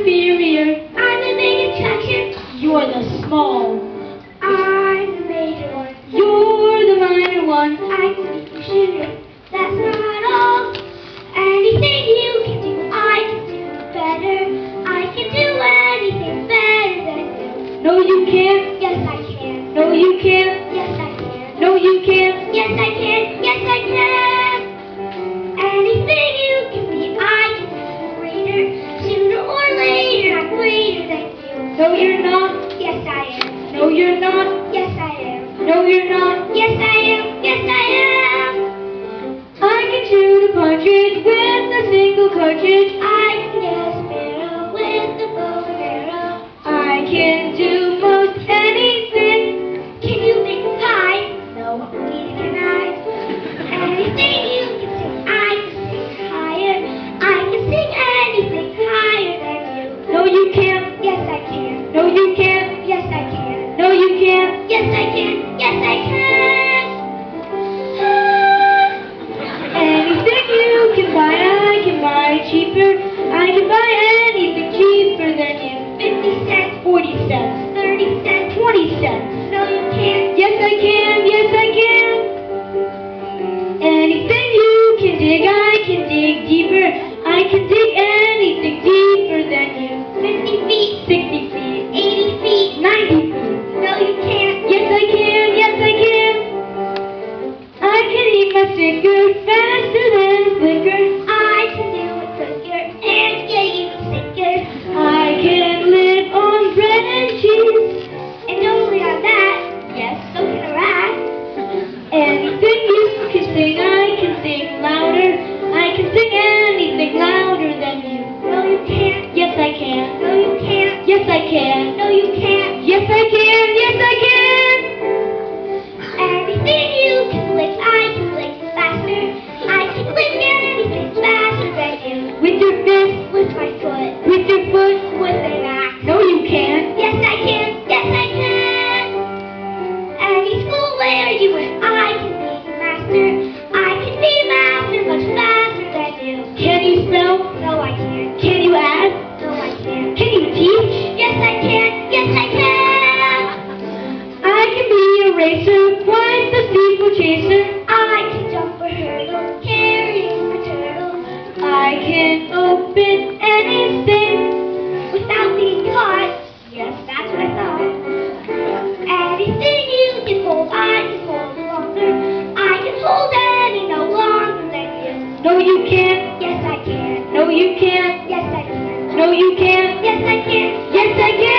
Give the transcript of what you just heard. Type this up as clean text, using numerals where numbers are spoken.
inferior. I'm the big attraction. You're the small. I'm the major one. You're the minor one. I can make you sugar. That's not all. Anything you can do, I can do better. I can do anything better than you. No, you can't. Yes, I can. No, you can't. Yes, I can. No, you can't. Yes, I can. Yes, I can. Anything you can be, I can be greater. Sooner or later, I'm greater than you. No, you're not. Yes, I am. No, you're not. Yes, I am. No, you're not. Yes, I am. Yes, I am. I can shoot a partridge with a single cartridge. I can get a sparrow with a bow and arrow. I can do most anything. Can you make a pie? No, neither can I. Anything you can sing, I can sing higher. I can sing anything higher than you. No, you can't. Yes, I can. No, you can't. Yes, I can. No, you can't. Yes, I can. Yes, I can. Anything you can buy, I can buy cheaper. I can buy anything cheaper than you. 50 cents, 40 cents. 30 cents. 20 cents. No, you can't. Yes, I can. Yes, I can. Anything you can dig, I can dig deeper. I can dig anything deeper than you. 50 feet, 60 feet. 80 feet. 90 feet. No, you can't. Yes, I can. Yes, I can. I can eat my sticker faster than a flicker. I can do it quicker and get you sicker. I can live on bread and cheese. And only on that, yes, so can a rat. Anything you can sing, I can sing louder. I can sing anything louder than you. No, you can't. Yes, I can. No, you can't. Yes, I can. No, you can't. Yes, I can. Yes, I can. Anything you can lick, I can lick faster. I can lick anything faster than you. With your fist, With my foot, with your foot. with an axe. No, you can't. Yes, I can. Yes, I can. Any school where you went, I can be master. I can be master much faster than you. Can you spell? No, I can't. Can you add? No, I can't. Can you teach? Yes, I can. Yes, I can. I can be a racer, quite the steeple chaser. I can jump for hurdles, carrying for turtles. I can open anything. Without being caught. Yes, that's what I thought. Anything you can hold, I can hold longer. I can hold any no longer than you. No, you can't. Yes, I can. No, you can't. Yes, I can. No, you can't. Yes, I can. Yes, I can.